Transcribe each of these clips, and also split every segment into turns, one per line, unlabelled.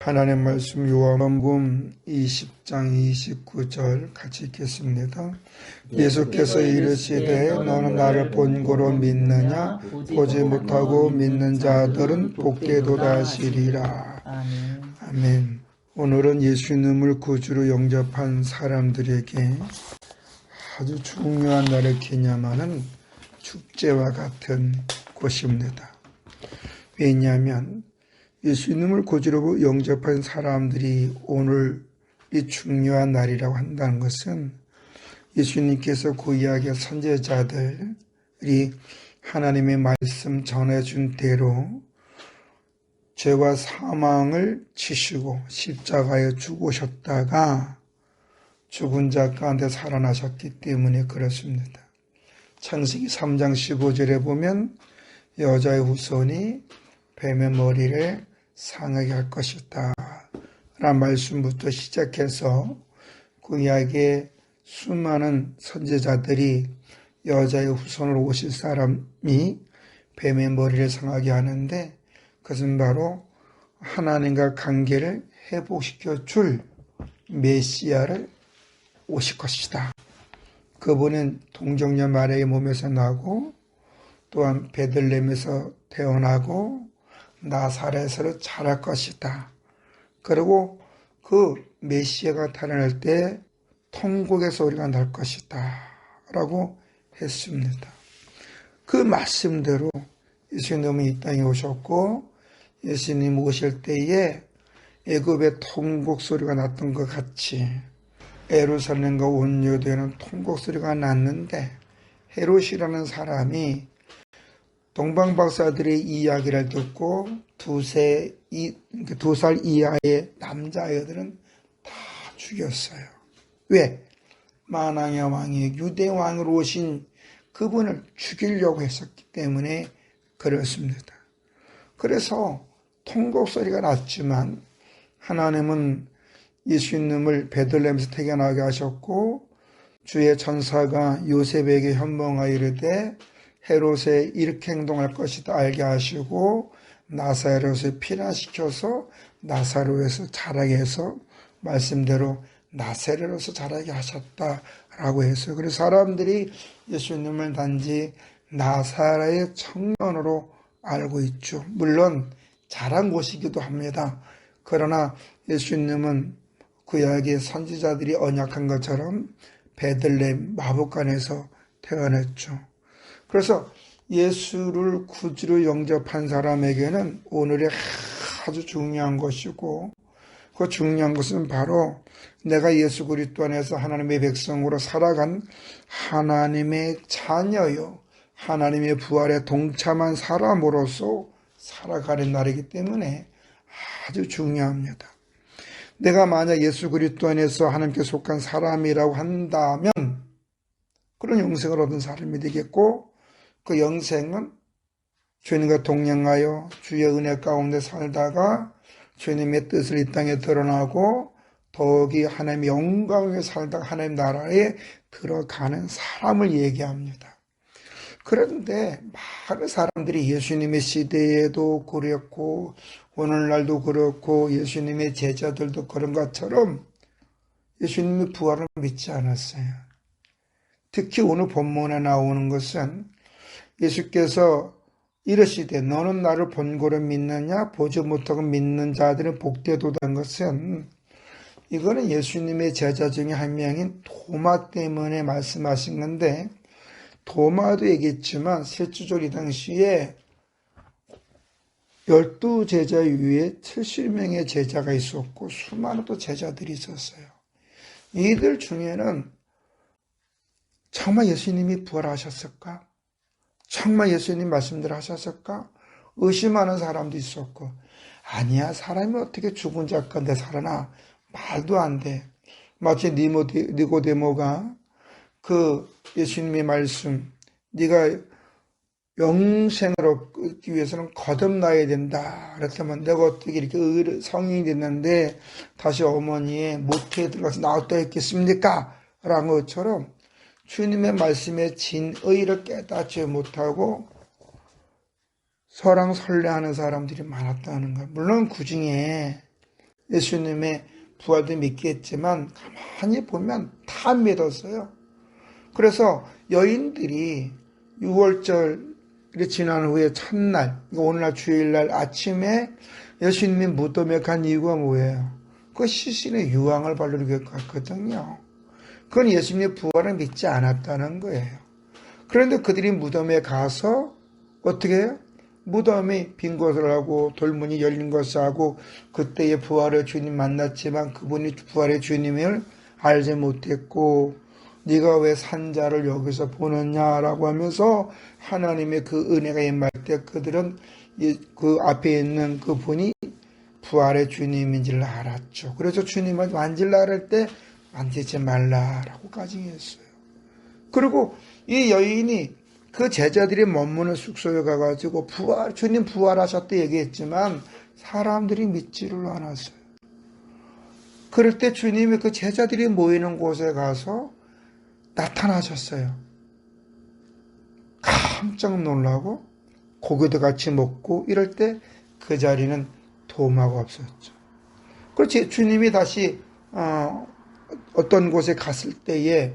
하나님 말씀 요한복음 20장 29절 같이 읽겠습니다. 예수께서 이르시되 너는 나를 본고로 믿느냐? 보지 못하고 믿는 자들은 복되도다 하시리라. 아멘. 오늘은 예수님을 구주로 영접한 사람들에게 아주 중요한 날을 기념하는 축제와 같은 곳입니다. 왜냐하면 예수님을 구주로 영접한 사람들이 오늘 이 중요한 날이라고 한다는 것은 예수님께서 구약의 선지자들이 하나님의 말씀 전해준 대로 죄와 사망을 치시고 십자가에 죽으셨다가 죽은 자 가운데 살아나셨기 때문에 그렇습니다. 창세기 3장 15절에 보면 여자의 후손이 뱀의 머리를 상하게 할 것이다 라는 말씀부터 시작해서 구약의 수많은 선지자들이 여자의 후손으로 오실 사람이 뱀의 머리를 상하게 하는데 그것은 바로 하나님과 관계를 회복시켜 줄 메시아를 오실 것이다. 그분은 동정녀 마리아의 몸에서 나고 또한 베들레헴에서 태어나고 나사렛으로 자랄 것이다. 그리고 그 메시아가 태어날 때 통곡의 소리가 날 것이다 라고 했습니다. 그 말씀대로 예수님이 이 땅에 오셨고 예수님 오실 때에 애굽의 통곡 소리가 났던 것 같이 예루살렘과 온 유대에는 통곡 소리가 났는데 헤롯이라는 사람이 동방박사들의 이야기를 듣고 두 살 이하의 남자아이들은 다 죽였어요. 왜? 만왕의 왕이 유대 왕으로 오신 그분을 죽이려고 했었기 때문에 그렇습니다. 그래서 통곡 소리가 났지만 하나님은 예수님을 베들레헴에서 태어나게 하셨고 주의 천사가 요셉에게 현몽하여 이르되 헤롯에 이렇게 행동할 것이다 알게 하시고 나사렛을 피난시켜서 나사로에서 자라게 해서 말씀대로 나사렛에서 자라게 하셨다라고 해서 그래서 사람들이 예수님을 단지 나사렛의 청년으로 알고 있죠. 물론 자란 곳이기도 합니다. 그러나 예수님은 구약의 선지자들이 언약한 것처럼 베들레헴 마복간에서 태어났죠. 그래서 예수를 구주로 영접한 사람에게는 오늘이 아주 중요한 것이고 그 중요한 것은 바로 내가 예수 그리스도 안에서 하나님의 백성으로 살아간 하나님의 자녀요. 하나님의 부활에 동참한 사람으로서 살아가는 날이기 때문에 아주 중요합니다. 내가 만약 예수 그리스도 안에서 하나님께 속한 사람이라고 한다면 그런 영생을 얻은 사람이 되겠고 그 영생은 주님과 동행하여 주의 은혜 가운데 살다가 주님의 뜻을 이 땅에 드러나고 더욱이 하나님의 영광에 살다가 하나님 나라에 들어가는 사람을 얘기합니다. 그런데 많은 사람들이 예수님의 시대에도 그랬고 오늘날도 그렇고 예수님의 제자들도 그런 것처럼 예수님의 부활을 믿지 않았어요. 특히 오늘 본문에 나오는 것은 예수께서 이르시되 너는 나를 본고로 믿느냐? 보지 못하고 믿는 자들은 복되도다는 것은 이거는 예수님의 제자 중에 한 명인 도마 때문에 말씀하신 건데 도마도 얘기했지만 실제적으로 이 당시에 12제자 위에 70명의 제자가 있었고 수많은 또 제자들이 있었어요. 이들 중에는 정말 예수님이 부활하셨을까? 정말 예수님 말씀대로 하셨을까? 의심하는 사람도 있었고 아니야 사람이 어떻게 죽은 자 가운데 살아나? 말도 안 돼. 마치 니고데모가 그 예수님의 말씀 네가 영생을 얻기 위해서는 거듭나야 된다 그랬다면 내가 어떻게 이렇게 성인이 됐는데 다시 어머니의 모태에 들어가서 나왔다 했겠습니까? 라는 것처럼 주님의 말씀에 진의를 깨닫지 못하고 설왕설래하는 사람들이 많았다는 것. 물론 그 중에 예수님의 부활도 믿겠지만 가만히 보면 다 믿었어요. 그래서 여인들이 6월절이 지난 후에 첫날, 오늘날 주일날 아침에 예수님이 무덤에 간 이유가 뭐예요? 그 시신의 유황을 바르기 같거든요. 그건 예수님의 부활을 믿지 않았다는 거예요. 그런데 그들이 무덤에 가서 어떻게 해요? 무덤이 빈 것을 하고 돌문이 열린 것을 하고 그때의 부활의 주님 만났지만 그분이 부활의 주님을 알지 못했고 네가 왜 산자를 여기서 보느냐라고 하면서 하나님의 그 은혜가 임할 때 그들은 그 앞에 있는 그분이 부활의 주님인지를 알았죠. 그래서 주님을 만질라 할 때 만지지 말라라고 가정했어요. 그리고 이 여인이 그 제자들이 머무는 숙소에 가가지고 주님 부활하셨다 얘기했지만 사람들이 믿지를 않았어요. 그럴 때 주님이 그 제자들이 모이는 곳에 가서 나타나셨어요. 깜짝 놀라고 고기도 같이 먹고 이럴 때 그 자리는 도마가 없었죠. 그렇지 주님이 다시 어떤 곳에 갔을 때에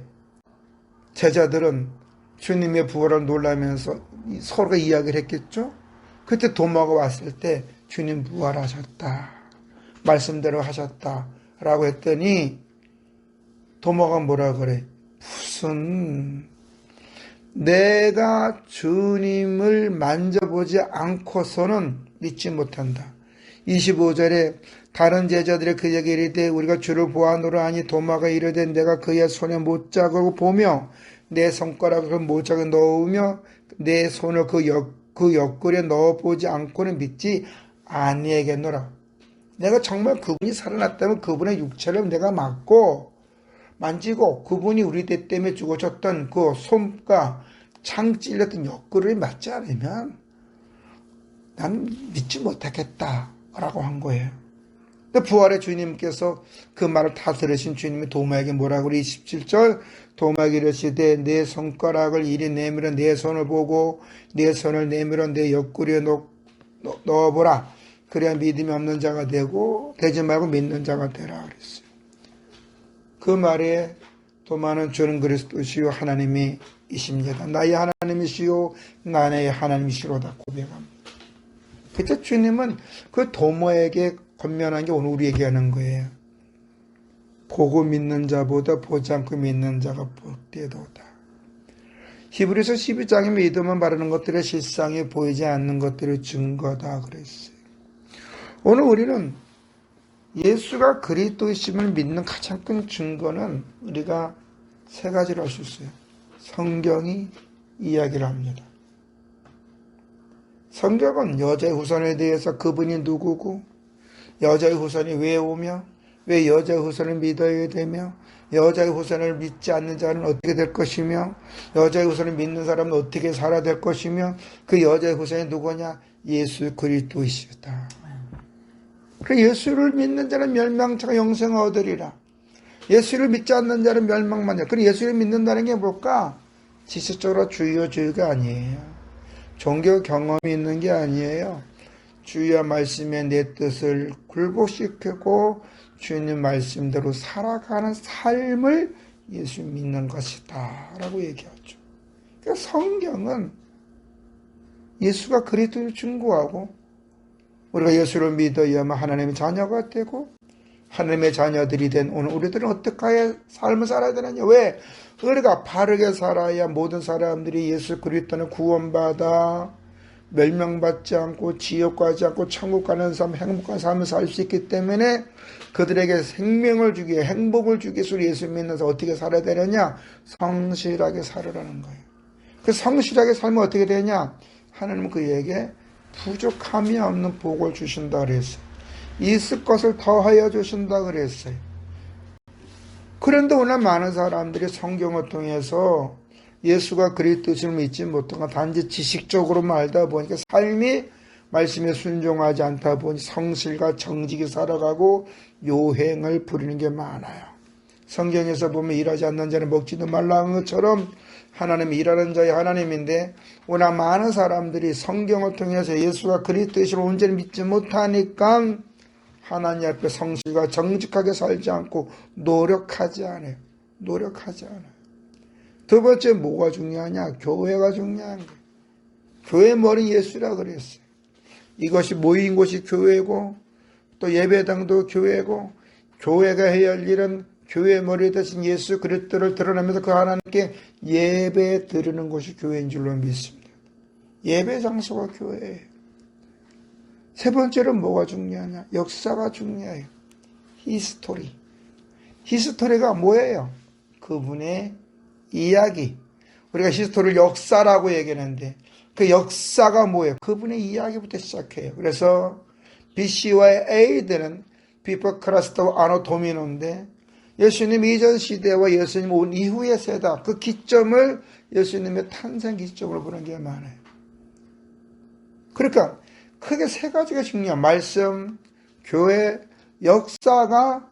제자들은 주님의 부활을 놀라면서 서로가 이야기를 했겠죠. 그때 도마가 왔을 때 주님 부활하셨다. 말씀대로 하셨다. 라고 했더니 도마가 뭐라 그래? 무슨 내가 주님을 만져보지 않고서는 믿지 못한다. 25절에 다른 제자들의 그에게 이르되 우리가 주를 보았노라 하니 도마가 이르되 내가 그의 손에 못자국을 보며 내 손가락을 못자국에 넣으며 내 손을 그 옆구리에 넣어보지 않고는 믿지 아니하겠노라. 내가 정말 그분이 살아났다면 그분의 육체를 내가 만지고 그분이 우리 때 때문에 죽어졌던 그 손과 창 찔렸던 옆구리를 맞지 않으면 난 믿지 못하겠다라고 한 거예요. 근데 부활의 주님께서 그 말을 다 들으신 주님이 도마에게 뭐라고 그래? 27절 도마에게 이르시되 내 손가락을 이리 내밀어 내 손을 보고 내 손을 내밀어 내 옆구리에 넣어보라. 그래야 믿음이 없는 자가 되지 말고 믿는 자가 되라 그랬어요. 그 말에 도마는 주는 그리스도시요 하나님이십니다. 나의 하나님이시요 나의 하나님이시로다 고백합니다. 그때 주님은 그 도마에게 권면한 게 오늘 우리에게 하는 거예요. 보고 믿는 자보다 보지 않고 믿는 자가 복되도다. 히브리서 12장에 믿음은 바르는 것들의 실상이 보이지 않는 것들의 증거다 그랬어요. 오늘 우리는 예수가 그리스도이심을 믿는 가장 큰 증거는 우리가 세 가지로 알 수 있어요. 성경이 이야기를 합니다. 성경은 여자의 후손에 대해서 그분이 누구고 여자의 후손이 왜 오며 왜 여자의 후손을 믿어야 되며 여자의 후손을 믿지 않는 자는 어떻게 될 것이며 여자의 후손을 믿는 사람은 어떻게 살아야 될 것이며 그 여자의 후손이 누구냐? 예수 그리스도이시다. 그 예수를 믿는 자는 멸망차가 영생을 얻으리라. 예수를 믿지 않는 자는 멸망만이야. 그리고 예수를 믿는다는 게 뭘까? 지식적으로 주의가 아니에요. 종교 경험이 있는 게 아니에요. 주의 말씀에 내 뜻을 굴복시키고 주님 말씀대로 살아가는 삶을 예수 믿는 것이다 라고 얘기하죠. 그러니까 성경은 예수가 그리스도를 증거하고 우리가 예수를 믿어야만 하나님의 자녀가 되고 하나님의 자녀들이 된 오늘 우리들은 어떻게 삶을 살아야 되느냐. 왜? 우리가 바르게 살아야 모든 사람들이 예수 그리스도는 구원받아 멸망받지 않고 지옥 가지 않고 천국 가는 삶, 행복한 삶을 살 수 있기 때문에 그들에게 생명을 주기 위해 행복을 주기 위해서 예수 믿는서 어떻게 살아야 되느냐? 성실하게 살으라는 거예요. 그 성실하게 살면 어떻게 되냐? 하나님은 그에게 부족함이 없는 복을 주신다 그랬어요. 있을 것을 더하여 주신다 그랬어요. 그런데 오늘 많은 사람들이 성경을 통해서 예수가 그리스도를 믿지 못하고 단지 지식적으로만 알다 보니까 삶이 말씀에 순종하지 않다 보니 성실과 정직이 살아가고 요행을 부리는 게 많아요. 성경에서 보면 일하지 않는 자는 먹지도 말라는 것처럼 하나님이 일하는 자의 하나님인데 오늘 많은 사람들이 성경을 통해서 예수가 그리스도이심을 온전히 믿지 못하니까 하나님 앞에 성실과 정직하게 살지 않고 노력하지 않아요. 노력하지 않아요. 두 번째 뭐가 중요하냐? 교회가 중요한 거예요. 교회 머리 예수라 그랬어요. 이것이 모인 곳이 교회고 또 예배당도 교회고 교회가 해야 할 일은 교회 머리 대신 예수 그리스도를 드러내면서 그 하나님께 예배 드리는 곳이 교회인 줄로 믿습니다. 예배 장소가 교회예요. 세 번째로 뭐가 중요하냐? 역사가 중요해요. 히스토리. 히스토리가 뭐예요? 그분의 이야기. 우리가 히스토리를 역사라고 얘기하는데 그 역사가 뭐예요? 그분의 이야기부터 시작해요. 그래서 BC와 AD는 비포 크라스토 아노 도미노인데 예수님 이전 시대와 예수님 온 이후의 세다. 그 기점을 예수님의 탄생 기점으로 보는 게 많아요. 그러니까 크게 세 가지가 중요해요. 말씀, 교회, 역사가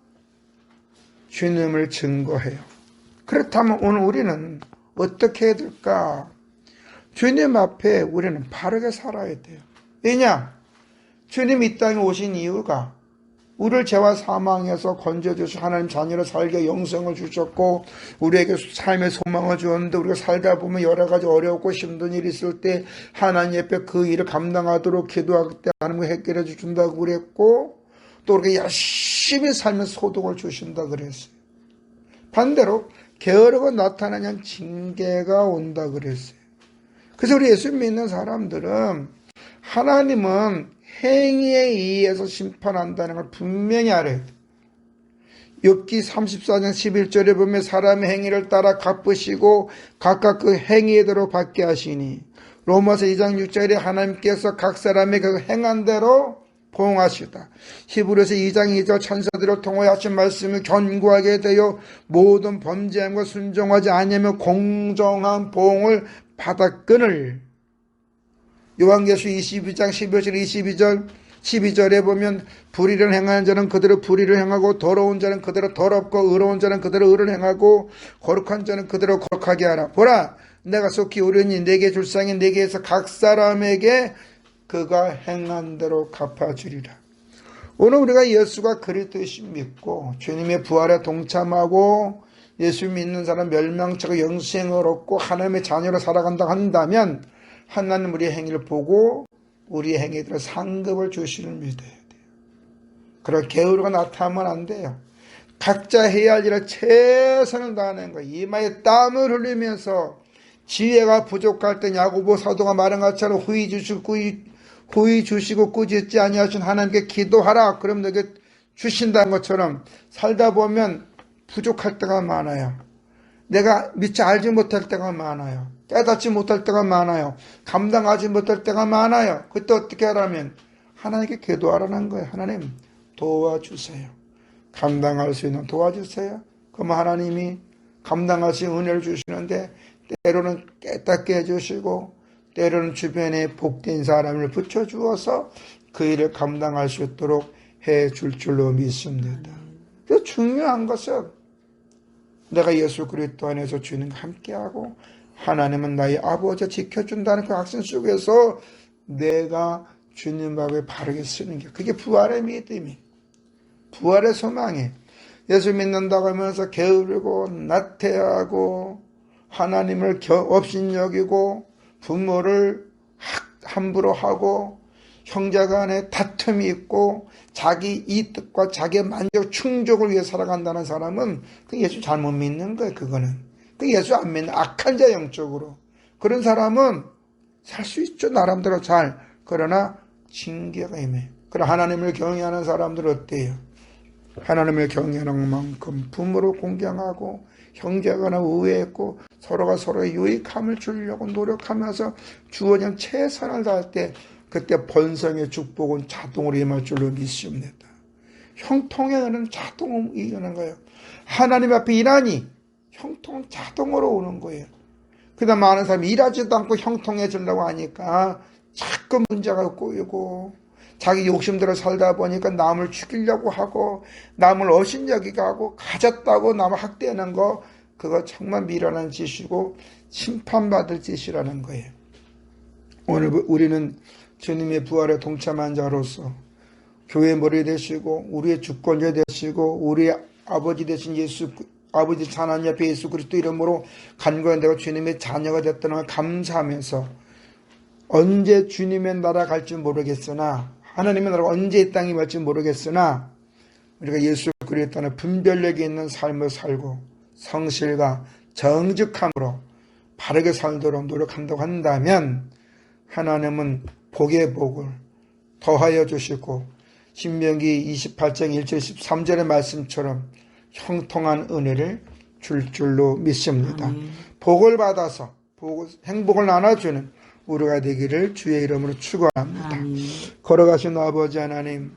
주님을 증거해요. 그렇다면 오늘 우리는 어떻게 해야 될까? 주님 앞에 우리는 바르게 살아야 돼요. 왜냐? 주님 이 땅에 오신 이유가 우리를 죄와 사망에서 건져주셔서 하나님 자녀로 살게 영생을 주셨고 우리에게 삶의 소망을 주었는데 우리가 살다 보면 여러 가지 어렵고 힘든 일이 있을 때 하나님 앞에 그 일을 감당하도록 기도할 때 하나님이 해결해 주신다고 그랬고 또 우리가 열심히 살면 소득을 주신다 그랬어요. 반대로 게으르고 나타나는 징계가 온다 그랬어요. 그래서 우리 예수 믿는 사람들은 하나님은 행위에 의해서 심판한다는 걸 분명히 알아야 돼요. 욥기 34장 11절에 보면 사람의 행위를 따라 갚으시고 각각 그 행위대로 받게 하시니 로마서 2장 6절에 하나님께서 각 사람의 그 행한 대로 보응하시다. 히브리서 2장 2절 천사들을 통하여 하신 말씀을 견고하게 되어 모든 범죄함과 순종하지 아니하며 공정한 보응을 받았거늘. 요한계시록 22장 11절 12절에 보면 불의를 행하는 자는 그대로 불의를 행하고 더러운 자는 그대로 더럽고 의로운 자는 그대로 의를 행하고 거룩한 자는 그대로 거룩하게 하라. 보라 내가 속히 오려니 내게 줄 상이 내게에서 각 사람에게 그가 행한 대로 갚아주리라. 오늘 우리가 예수가 그리스도이신 믿고 주님의 부활에 동참하고 예수 믿는 사람 멸망치고 영생을 얻고 하나님의 자녀로 살아간다 한다면 하나님 우리의 행위를 보고 우리의 행위에 대해 상급을 주시는 믿어야 돼요. 그런 게으르가 나타나면 안 돼요. 각자 해야 할 일을 최선을 다하는 거예요. 이마에 땀을 흘리면서 지혜가 부족할 때 야고보 사도가 말한 것처럼 후히 주시고 꾸짖지 아니하신 하나님께 기도하라. 그럼 너에게 주신다는 것처럼 살다 보면 부족할 때가 많아요. 내가 미처 알지 못할 때가 많아요. 깨닫지 못할 때가 많아요. 감당하지 못할 때가 많아요. 그때 어떻게 하라면 하나님께 기도하라는 거예요. 하나님 도와주세요. 감당할 수 있는 도와주세요. 그럼 하나님이 감당할 수 있는 은혜를 주시는데 때로는 깨닫게 해주시고 때로는 주변에 복된 사람을 붙여주어서 그 일을 감당할 수 있도록 해줄 줄로 믿습니다. 그래서 중요한 것은 내가 예수 그리스도 안에서 주님과 함께하고 하나님은 나의 아버지 지켜준다는 그 확신 속에서 내가 주님 앞에 바르게 쓰는 게 그게 부활의 믿음이 부활의 소망이 예수 믿는다고 하면서 게으르고 나태하고 하나님을 업신여기고 부모를 함부로 하고 형제간에 다툼이 있고 자기 이득과 자기의 만족 충족을 위해 살아간다는 사람은 그 예수 잘못 믿는 거예요. 그거는 그 예수 안 믿는 악한 자 영적으로 그런 사람은 살 수 있죠. 나름대로 잘. 그러나 징계가 임해. 그러나 하나님을 경외하는 사람들은 어때요? 하나님을 경외하는 만큼 부모를 공경하고 형제간에 우애했고 서로가 서로의 유익함을 주려고 노력하면서 주어진 최선을 다할 때 그때 번성의 축복은 자동으로 임할 줄로 믿습니다. 형통의 은혜는 자동으로 이기는 거예요. 하나님 앞에 일하니 형통은 자동으로 오는 거예요. 그다음 많은 사람이 일하지도 않고 형통해지려고 하니까 자꾸 문제가 꼬이고 자기 욕심대로 살다 보니까 남을 죽이려고 하고 남을 업신여기게 하고 가졌다고 남을 학대하는 거 그거 정말 미련한 짓이고 심판받을 짓이라는 거예요. 오늘 우리는 주님의 부활에 동참한 자로서 교회 머리 되시고 우리의 주권자 되시고 우리의 아버지 되신 아버지 하나님 앞에 예수 그리스도 이름으로 간구한 내가 주님의 자녀가 됐다는 걸 감사하면서 언제 주님의 나라 갈지 모르겠으나 하나님의 나라가 언제 이 땅에 갈지 모르겠으나 우리가 예수 그리스도는 분별력이 있는 삶을 살고 성실과 정직함으로 바르게 살도록 노력한다고 한다면 하나님은 복의 복을 더하여 주시고 신명기 28장 1절 13절의 말씀처럼 형통한 은혜를 줄 줄로 믿습니다. 복을 받아서 행복을 나눠주는 우리가 되기를 주의 이름으로 축원합니다. 걸어가신 아버지 하나님,